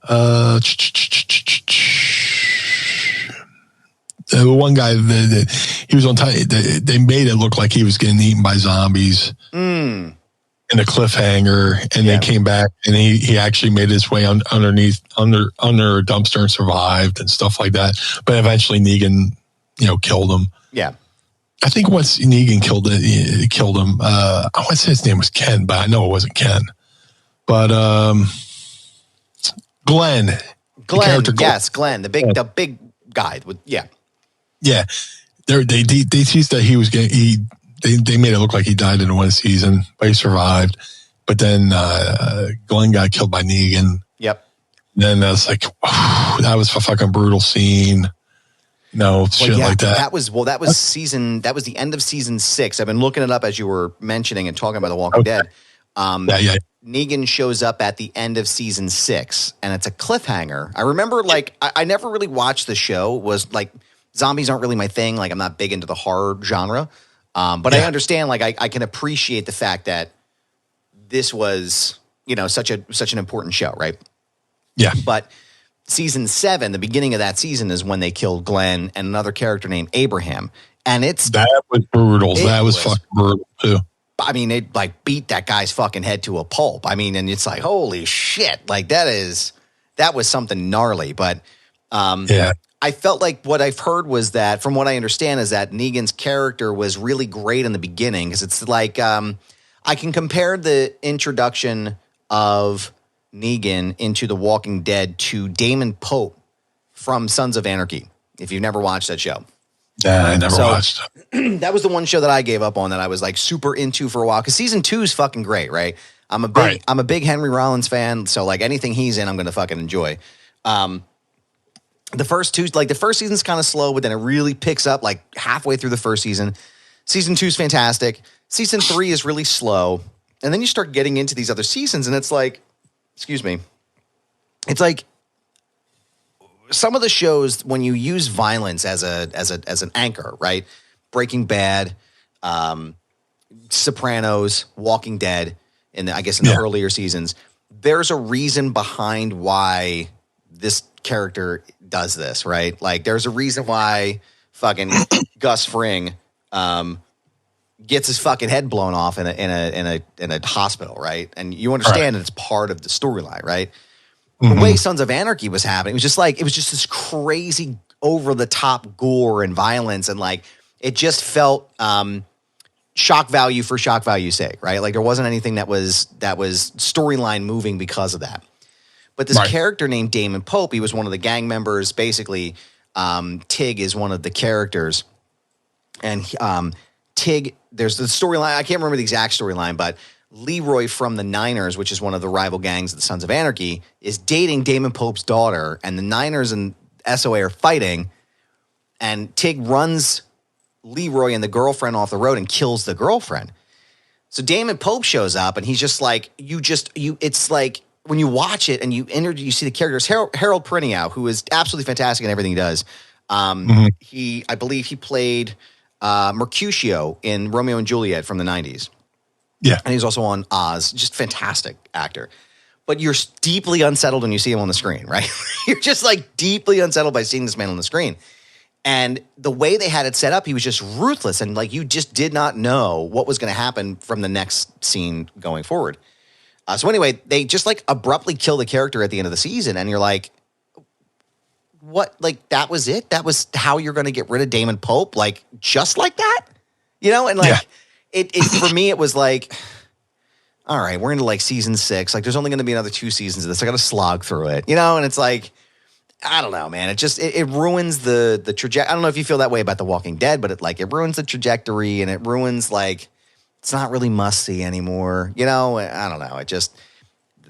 The one guy that he was on time, they made it look like he was getting eaten by zombies in a cliffhanger, and then came back and he actually made his way under a dumpster and survived and stuff like that. But eventually Negan, you know, killed him. Yeah. I think once Negan killed him, I want to say his name was Ken, but I know it wasn't Ken. But Glenn, yes, Glenn, the big guy with yeah. They teased that he was getting they made it look like he died in one season, but he survived. But then Glenn got killed by Negan. Yep. And then I was like, that was a fucking brutal scene. No, shit like that. That was the end of season 6. I've been looking it up as you were mentioning and talking about The Walking Dead. Negan shows up at the end of season 6, and it's a cliffhanger. I remember, like, I never really watched the show. It was like, zombies aren't really my thing. Like, I'm not big into the horror genre. But I understand, like, I can appreciate the fact that this was, you know, such an important show, right? Yeah. But season 7, the beginning of that season is when they killed Glenn and another character named Abraham. And that was brutal. That was fucking brutal, too. I mean, they like beat that guy's fucking head to a pulp. I mean, and it's like, holy shit. Like that was something gnarly. But I felt like what I've heard was that, from what I understand, is that Negan's character was really great in the beginning. Because it's like, I can compare the introduction of Negan into The Walking Dead to Damon Pope from Sons of Anarchy, if you've never watched that show. Yeah, I never watched it. That was the one show that I gave up on that I was like super into for a while, because season 2 is fucking great, right? I'm a big Henry Rollins fan, so like anything he's in, I'm gonna fucking enjoy. The first season's kind of slow, but then it really picks up like halfway through the first season. Season 2 is fantastic. Season 3 is really slow, and then you start getting into these other seasons, and it's like, excuse me, it's like, some of the shows, when you use violence as an anchor, right? Breaking Bad, Sopranos, Walking Dead, in the earlier seasons, there's a reason behind why this character does this, right? Like there's a reason why fucking Gus Fring gets his fucking head blown off in a hospital, right? And you understand that it's part of the storyline, right? The way Sons of Anarchy was happening, it was just this crazy over the top gore and violence, and like it just felt shock value for shock value's sake, right? Like there wasn't anything that was storyline moving because of that. But this character named Damon Pope, he was one of the gang members. Basically, Tig is one of the characters. And Tig, there's the storyline. I can't remember the exact storyline, but Leroy from the Niners, which is one of the rival gangs of the Sons of Anarchy, is dating Damon Pope's daughter. And the Niners and SOA are fighting. And Tig runs Leroy and the girlfriend off the road and kills the girlfriend. So Damon Pope shows up, and he's just like, it's like when you watch it and you see the characters, Harold Perrineau, who is absolutely fantastic in everything he does. I believe he played Mercutio in Romeo and Juliet from the 90s. Yeah. And he's also on Oz, just fantastic actor. But you're deeply unsettled when you see him on the screen, right? You're just like deeply unsettled by seeing this man on the screen. And the way they had it set up, he was just ruthless. And like, you just did not know what was going to happen from the next scene going forward. So anyway, they just like abruptly kill the character at the end of the season. And you're like, what? Like, that was it? That was how you're going to get rid of Damon Pope? Like, just like that? You know? And like, it for me, it was like, all right, we're into like season 6. Like, there's only going to be another 2 seasons of this. I got to slog through it, you know? And it's like, I don't know, man. It just it ruins the trajectory. I don't know if you feel that way about The Walking Dead, but it ruins the trajectory, and it ruins, like, it's not really must-see anymore. You know, I don't know. It just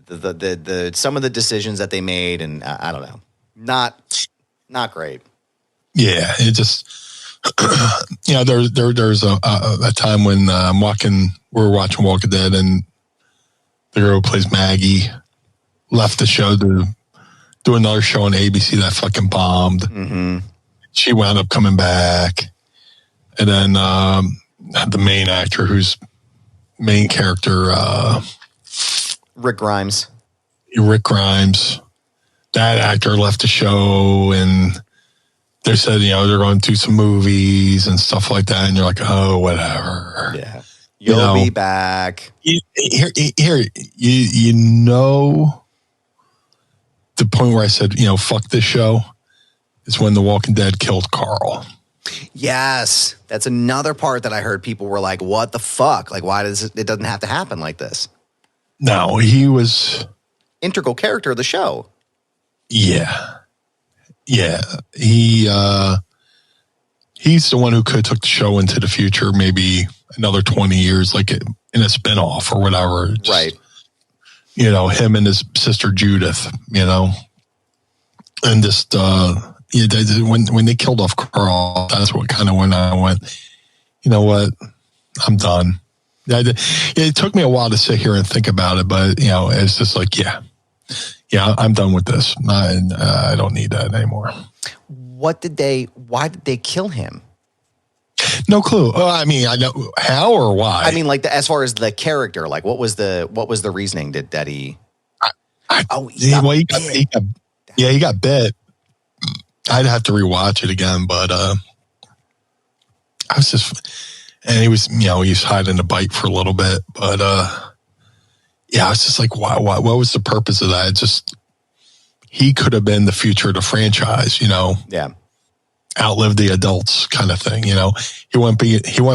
the some of the decisions that they made, and I don't know, not great. Yeah, it just you know, there's a time when we're watching Walking Dead, and the girl who plays Maggie left the show to do another show on ABC that fucking bombed. Mm-hmm. She wound up coming back. And then the main actor, who's main character, Rick Grimes. That actor left the show, and they said, you know, they're going to do some movies and stuff like that. And you're like, oh, whatever. Yeah. You'll be back. Here, you know, the point where I said, you know, fuck this show is when The Walking Dead killed Carl. Yes. That's another part that I heard people were like, what the fuck? Like, why does it doesn't have to happen like this? No, he was integral character of the show. Yeah. Yeah. He's the one who could have took the show into the future, maybe another 20 years, like in a spinoff or whatever. Just, right. You know, him and his sister Judith, you know, and just when they killed off Carl, that's what kind of when I went, you know what, I'm done. It took me a while to sit here and think about it, but you know, it's just like, yeah, I'm done with this. I don't need that anymore. Why did they kill him? No clue. I mean, I know how or why. I mean, like as far as the character, like what was the reasoning that he? He got bit. I'd have to rewatch it again, but I was just, and he was hiding a bite for a little bit, but I was just like, why? What was the purpose of that? It just, he could have been the future of the franchise, you know. Yeah. Outlive the adults kind of thing, you know. He went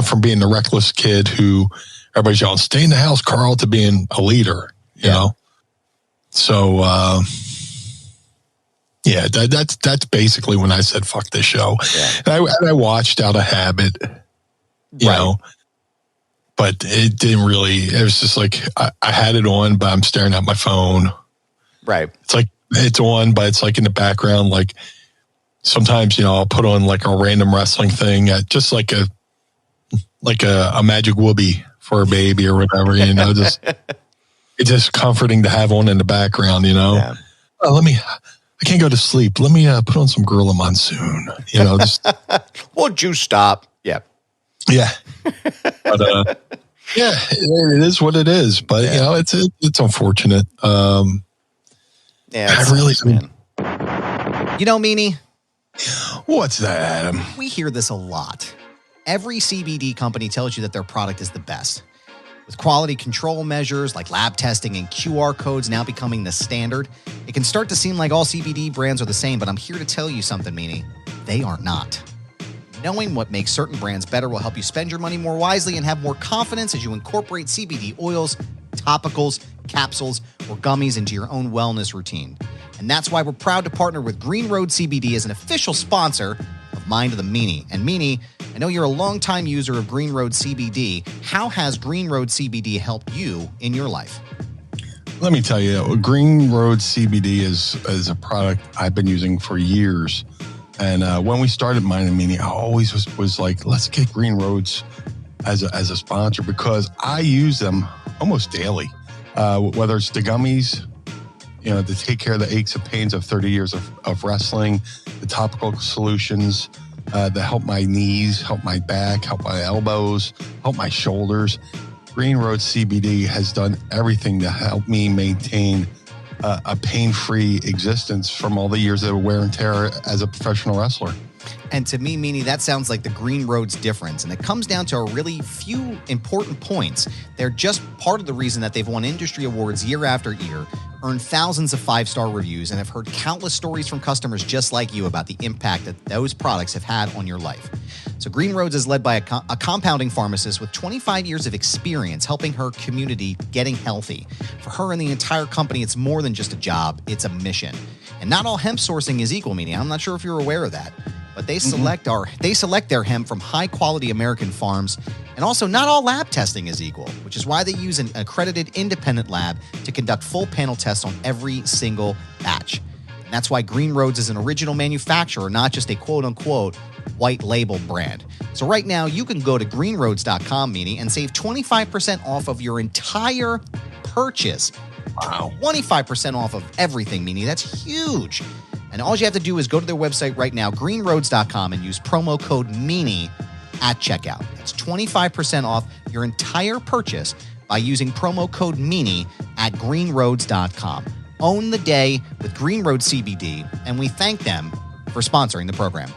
from being the reckless kid who everybody's yelling, stay in the house, Carl, to being a leader, you know. So that's basically when I said fuck this show. Yeah. And I watched out of habit, you know, but it didn't really, it was just like I had it on, but I'm staring at my phone. Right. It's like it's on, but it's like in the background, like sometimes, you know, I'll put on like a random wrestling thing, just like a magic whoopee for a baby or whatever, you know, just it's just comforting to have on in the background, you know. Yeah. I can't go to sleep. Let me put on some Gorilla Monsoon, you know. Just would you stop? Yeah. Yeah. But it is what it is. But you know, it's unfortunate. Yeah, I really, man. You know, Meanie. What's that, Adam? We hear this a lot. Every CBD company tells you that their product is the best. With quality control measures like lab testing and QR codes now becoming the standard, it can start to seem like all CBD brands are the same, but I'm here to tell you something, Meanie. They are not. Knowing what makes certain brands better will help you spend your money more wisely and have more confidence as you incorporate CBD oils, topicals, capsules, or gummies into your own wellness routine. And that's why we're proud to partner with Green Road CBD as an official sponsor of Mind of the Meanie. And Meanie, I know you're a longtime user of Green Road CBD. How has Green Road CBD helped you in your life? Let me tell you, Green Road CBD is a product I've been using for years. And when we started Mind and Meanie, I always was like, let's get Green Roads as a sponsor, because I use them almost daily. Whether it's the gummies, to take care of the aches and pains of 30 years of wrestling, the topical solutions that help my knees, help my back, help my elbows, help my shoulders. Green Road CBD has done everything to help me maintain a pain-free existence from all the years of wear and tear as a professional wrestler. And to me, Meanie, that sounds like the Green Road's difference. And it comes down to a really few important points. They're just part of the reason that they've won industry awards year after year, earned thousands of 5-star reviews, and have heard countless stories from customers just like you about the impact that those products have had on your life. So Green Roads is led by a compounding pharmacist with 25 years of experience helping her community getting healthy. For her and the entire company, it's more than just a job, it's a mission. And not all hemp sourcing is equal, Meanie. I'm not sure if you're aware of that. But they select their hemp from high-quality American farms, and also not all lab testing is equal, which is why they use an accredited independent lab to conduct full panel tests on every single batch. And that's why Green Roads is an original manufacturer, not just a quote-unquote white label brand. So right now, you can go to greenroads.com, Meanie, and save 25% off of your entire purchase. Wow. 25% off of everything, Meanie. That's huge. And all you have to do is go to their website right now, greenroads.com, and use promo code MEANIE at checkout. That's 25% off your entire purchase by using promo code MEANIE at greenroads.com. Own the day with Green Road CBD, and we thank them for sponsoring the program.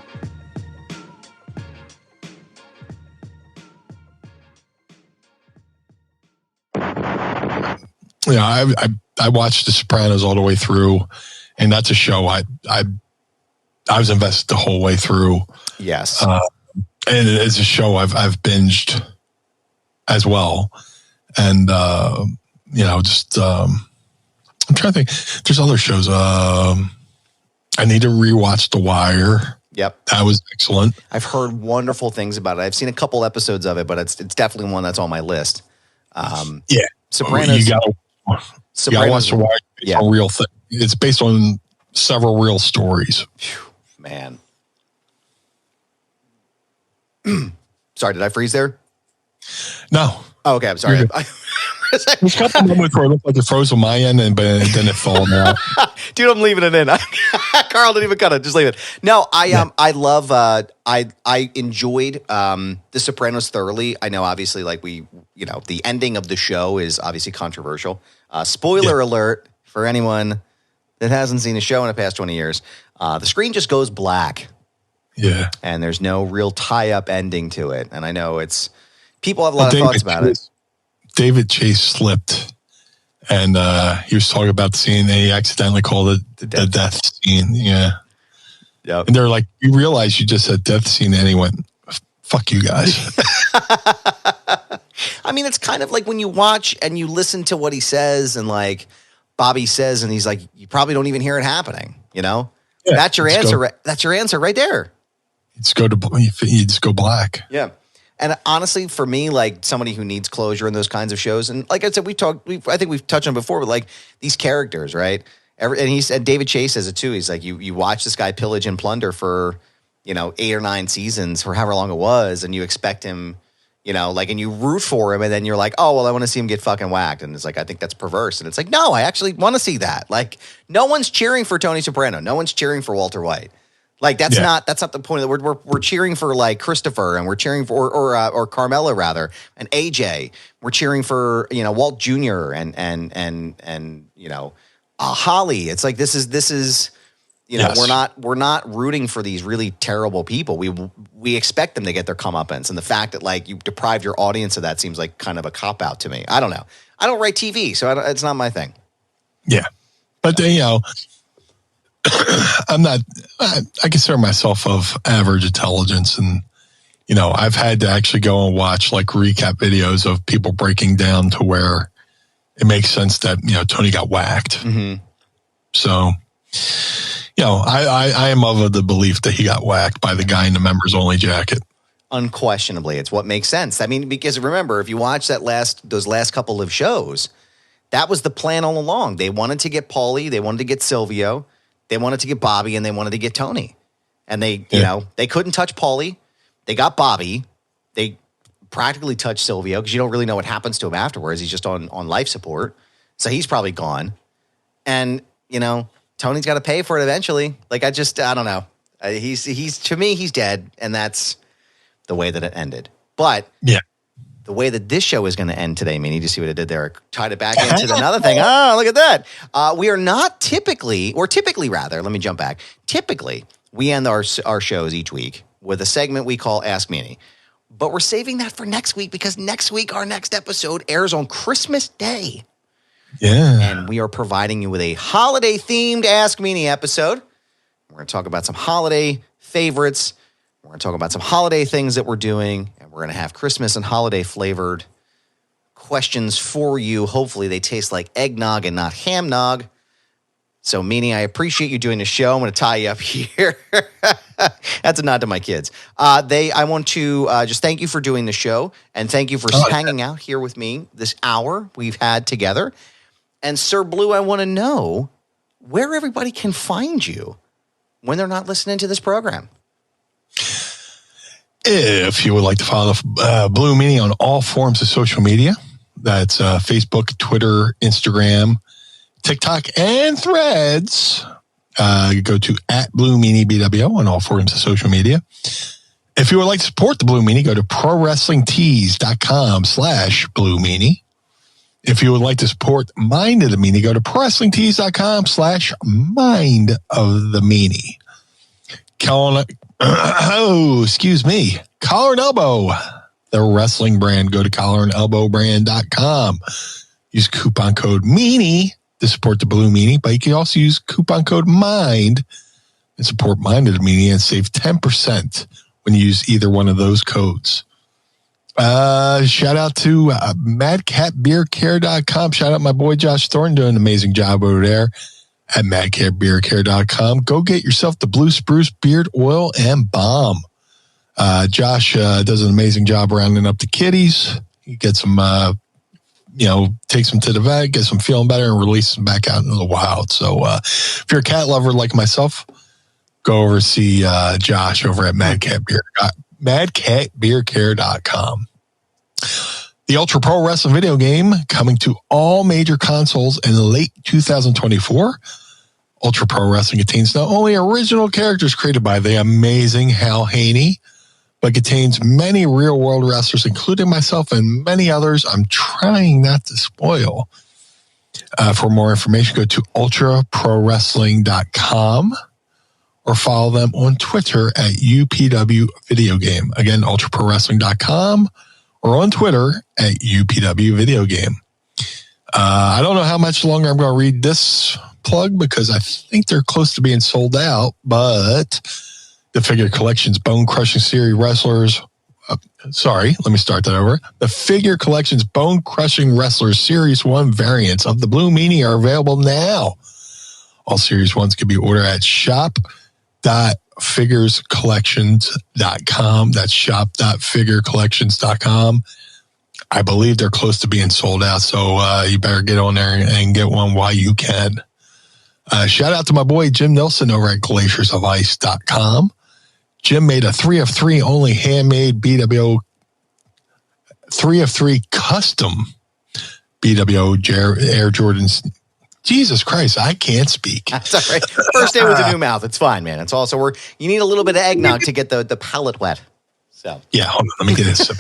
Yeah, I watched The Sopranos all the way through, and that's a show I was invested the whole way through. Yes, and it's a show I've binged as well, and I'm trying to think. There's other shows. I need to rewatch The Wire. Yep, that was excellent. I've heard wonderful things about it. I've seen a couple episodes of it, but it's definitely one that's on my list. Yeah, Sopranos. You gotta watch The Wire. It's a real thing. It's based on several real stories. Man. Sorry, did I freeze there? No. Oh, okay, I'm sorry. There's a couple moments where it looked like it froze on my end, but then it fell out. Dude, I'm leaving it in. Carl didn't even cut it. Just leave it. No, I love. I enjoyed The Sopranos thoroughly. I know, obviously, the ending of the show is obviously controversial. Spoiler alert for anyone that hasn't seen the show in the past 20 years. The screen just goes black. Yeah, and there's no real tie-up ending to it. And I know people have a lot of thoughts about it. David Chase slipped, and he was talking about the scene, and he accidentally called it the death scene. Yeah. Yep. And they're like, you realize you just said death scene, and he went, fuck you guys. I mean, it's kind of like when you watch and you listen to what he says, and like Bobby says, and he's like, you probably don't even hear it happening, Yeah, that's your answer. That's your answer right there. You just go black. Yeah. And honestly, for me, like somebody who needs closure in those kinds of shows, and like I said, I think we've touched on before, but like these characters, right? And he said, David Chase says it too. He's like, you watch this guy pillage and plunder for, 8 or 9 seasons, for however long it was, and you expect him, and you root for him, and then you're like, oh, well, I want to see him get fucking whacked. And it's like, I think that's perverse. And it's like, no, I actually want to see that. Like, no one's cheering for Tony Soprano. No one's cheering for Walter White. Like that's not the point. We're cheering for like Christopher, and we're cheering for or Carmela rather, and AJ. We're cheering for Walt Jr. and Holly. It's like this is Yes. we're not rooting for these really terrible people. We expect them to get their comeuppance, and the fact that like you deprive your audience of that seems like kind of a cop out to me. I don't know. I don't write TV, so it's not my thing. Yeah, but I consider myself of average intelligence, and I've had to actually go and watch like recap videos of people breaking down to where it makes sense that, Tony got whacked. Mm-hmm. So, I am of the belief that he got whacked by the guy in the members only jacket. Unquestionably, it's what makes sense. I mean, because remember, if you watch those last couple of shows, that was the plan all along. They wanted to get Paulie, they wanted to get Silvio, they wanted to get Bobby, and they wanted to get Tony. And they couldn't touch Paulie. They got Bobby. They practically touched Silvio because you don't really know what happens to him afterwards. He's just on life support. So he's probably gone. And, Tony's got to pay for it eventually. Like, I don't know. He's to me, he's dead. And that's the way that it ended. But the way that this show is going to end today, Meanie, you see what I did there? I tied it back into another thing. Oh, look at that. We are not typically, let me jump back. Typically, we end our shows each week with a segment we call Ask Meanie. But we're saving that for next week because next week, our next episode airs on Christmas Day. Yeah. And we are providing you with a holiday-themed Ask Meanie episode. We're going to talk about some holiday favorites. We're going to talk about some holiday things that we're doing. And we're going to have Christmas and holiday-flavored questions for you. Hopefully, they taste like eggnog and not hamnog. So, Meanie, I appreciate you doing the show. I'm going to tie you up here. That's a nod to my kids. I want to just thank you for doing the show, and thank you for hanging out here with me this hour we've had together. And, Sir Blue, I want to know where everybody can find you when they're not listening to this program. If you would like to follow Blue Meanie on all forms of social media, that's Facebook, Twitter, Instagram, TikTok, and Threads. Go to @BlueMeanieBWO on all forms of social media. If you would like to support the Blue Meanie, go to ProWrestlingTees.com/BlueMeanie. If you would like to support Mind of the Meanie, go to ProWrestlingTees.com/MindOfTheMeanie. Collar and Elbow, the wrestling brand. Go to collarandelbowbrand.com. Use coupon code Meanie to support the Blue Meanie, but you can also use coupon code MIND and support Mind of the Meanie and save 10% when you use either one of those codes. Shout out to madcatbeercare.com. Shout out my boy Josh Thornton doing an amazing job over there at madcatbeercare.com. Go get yourself the Blue Spruce Beard Oil and Balm. Josh does an amazing job rounding up the kitties. He gets them takes them to the vet, gets them feeling better, and releases them back out into the wild. So if you're a cat lover like myself, go over and see Josh over at madcatbeercare.com. The Ultra Pro Wrestling video game coming to all major consoles in late 2024. Ultra Pro Wrestling contains not only original characters created by the amazing Hal Haney, but contains many real-world wrestlers, including myself and many others I'm trying not to spoil. For more information, go to ultraprowrestling.com or follow them on Twitter at UPW Video Game. Again, ultraprowrestling.com or on Twitter at UPW Video Game. I don't know how much longer I'm going to read this plug because I think they're close to being sold out, but the Figure Collections Bone Crushing Series Wrestlers. Let me start that over. The Figure Collections Bone Crushing Wrestlers Series 1 variants of the Blue Meanie are available now. All Series 1s can be ordered at shop.figurescollections.com. That's shop.figurecollections.com. I believe they're close to being sold out, so you better get on there and get one while you can. Shout out to my boy Jim Nelson over at glaciersofice.com. Jim made a 3 of 3 only handmade BWO 3 of 3 custom BWO Air Jordans. Jesus Christ, I can't speak. That's all right. First day with a new mouth. It's fine, man. It's also you need a little bit of eggnog to get the palate wet. So yeah, hold on. Let me get this.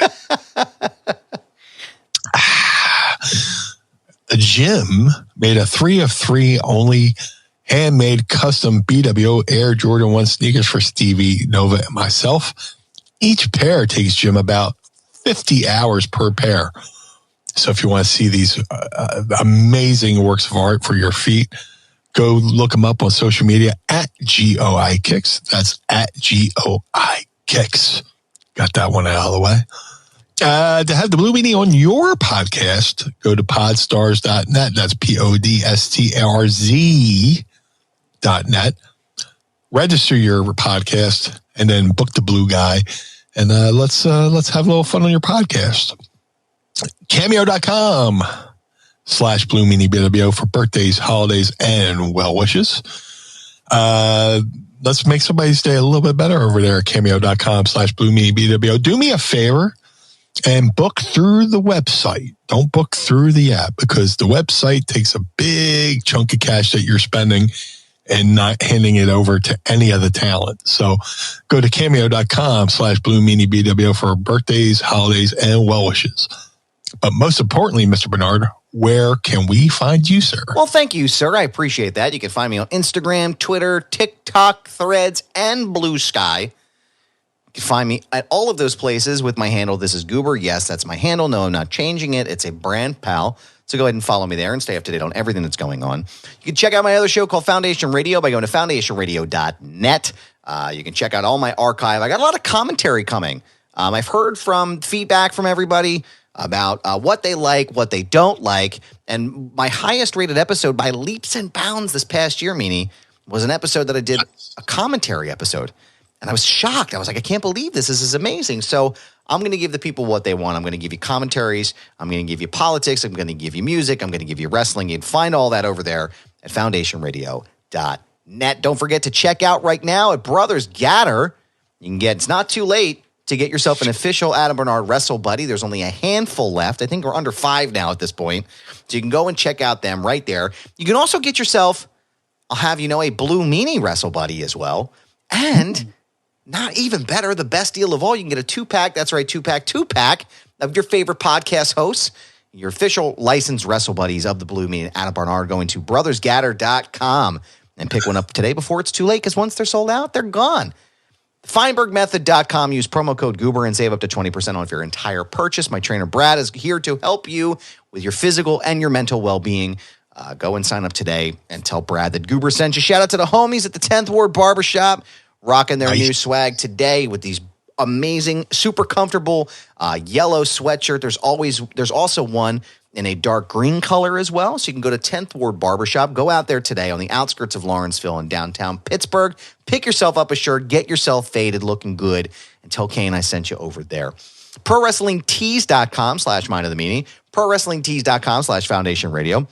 Jim made a 3 of 3 only handmade custom BWO Air Jordan 1 sneakers for Stevie, Nova, and myself. Each pair takes Jim about 50 hours per pair. So if you want to see these amazing works of art for your feet, go look them up on social media at GOI Kicks. That's at GOI Kicks. Got that one out of the way. To have the Blue Meanie on your podcast, go to podstars.net. That's PODSTRZ.net. Register your podcast and then book the blue guy. And let's have a little fun on your podcast. Cameo.com/Blue Meanie BWO for birthdays, holidays, and well wishes. Let's make somebody's day a little bit better over there at Cameo.com/Blue Meanie BWO. Do me a favor and book through the website. Don't book through the app, because the website takes a big chunk of cash that you're spending and not handing it over to any other talent. So go to Cameo.com/Blue Meanie BWO for birthdays, holidays, and well wishes. But most importantly, Mr. Barnard, where can we find you, sir? Well, thank you, sir. I appreciate that. You can find me on Instagram, Twitter, TikTok, Threads, and Blue Sky. You can find me at all of those places with my handle. This is Goober. Yes, that's my handle. No, I'm not changing it. It's a brand pal. So go ahead and follow me there and stay up to date on everything that's going on. You can check out my other show called Foundation Radio by going to foundationradio.net. You can check out all my archive. I got a lot of commentary coming. I've heard from feedback from everybody about what they like, what they don't like. And my highest rated episode by leaps and bounds this past year, Meanie, was an episode that I did, a commentary episode. And I was shocked. I was like, I can't believe this. This is amazing. So I'm going to give the people what they want. I'm going to give you commentaries. I'm going to give you politics. I'm going to give you music. I'm going to give you wrestling. You can find all that over there at foundationradio.net. Don't forget to check out right now at Brothers Gaddor. You can get, it's not too late to get yourself an official Adam Barnard Wrestle Buddy. There's only a handful left. I think we're under 5 now at this point. So you can go and check out them right there. You can also get yourself, I'll have you know, a Blue Meanie Wrestle Buddy as well. And not even better, the best deal of all, you can get a 2-pack. That's right, 2-pack of your favorite podcast hosts, your official licensed Wrestle Buddies of the Blue Meanie, Adam Barnard, going to brothersgaddor.com and pick one up today before it's too late, because once they're sold out, they're gone. FeinbergMethod.com. Use promo code Goober and save up to 20% on your entire purchase. My trainer, Brad, is here to help you with your physical and your mental well-being. Go and sign up today and tell Brad that Goober sent you. Shout out to the homies at the 10th Ward Barbershop, rocking their new swag today with these amazing, super comfortable yellow sweatshirt. There's also one in a dark green color as well. So you can go to 10th Ward Barbershop. Go out there today on the outskirts of Lawrenceville in downtown Pittsburgh. Pick yourself up a shirt. Get yourself faded, looking good, and tell Kane I sent you over there. ProWrestlingTees.com/Mind of the Meanie. ProWrestlingTees.com/Foundation Radio.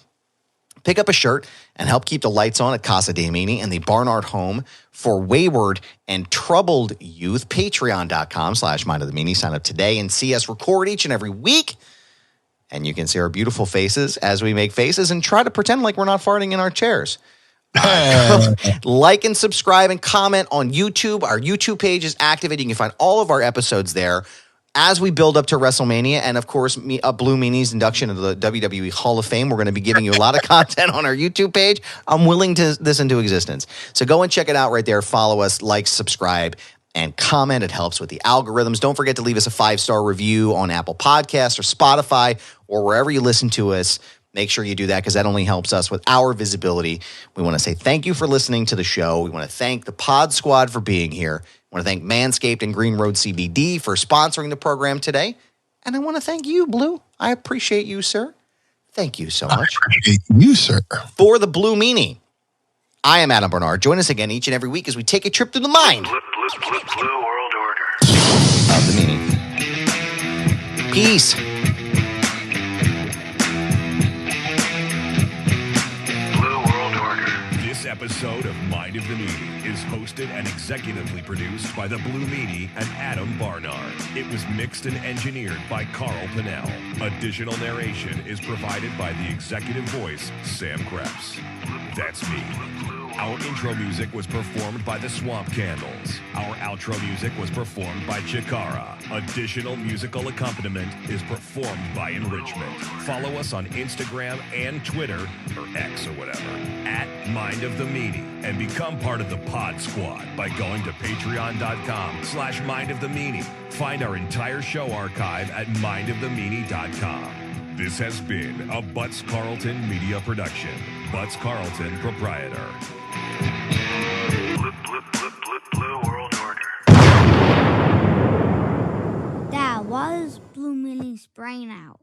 Pick up a shirt and help keep the lights on at Casa DeMeanie and the Barnard home for wayward and troubled youth. Patreon.com/Mind of the Meanie. Sign up today and see us record each and every week. And you can see our beautiful faces as we make faces and try to pretend like we're not farting in our chairs. Like and subscribe and comment on YouTube. Our YouTube page is activated. You can find all of our episodes there as we build up to WrestleMania. And, of course, Blue Meanie's induction into the WWE Hall of Fame. We're going to be giving you a lot of content on our YouTube page. I'm willing to this into existence. So go and check it out right there. Follow us, like, subscribe, and comment. It helps with the algorithms. Don't forget to leave us a 5-star review on Apple Podcasts or Spotify or wherever you listen to us. Make sure you do that, because that only helps us with our visibility. We want to say thank you for listening to the show. We want to thank the Pod Squad for being here. I want to thank Manscaped and Green Road CBD for sponsoring the program today. And I want to thank you, Blue. I appreciate you, sir. Thank you so much. I appreciate you, sir. For the Blue Meanie, I am Adam Barnard. Join us again each and every week as we take a trip through the mind Blue World Order of the Meanie. Peace. Blue World Order. This episode of Mind of the Meanie is hosted and executively produced by the Blue Meanie and Adam Barnard. It was mixed and engineered by Carl Pinnell. Additional narration is provided by the executive voice, Sam Krebs. That's me. Our intro music was performed by the Swamp Candles. Our outro music was performed by Chikara. Additional musical accompaniment is performed by Enrichment. Follow us on Instagram and Twitter, or X or whatever, at Mind of the Meanie, and become part of the Pod Squad by going to patreon.com/Mind of the Meanie. Find our entire show archive at mindofthemeanie.com. This has been a Butts Carlton media production. Butts Carlton, proprietor. Blue World Order. That was Blue Meanie. brain out.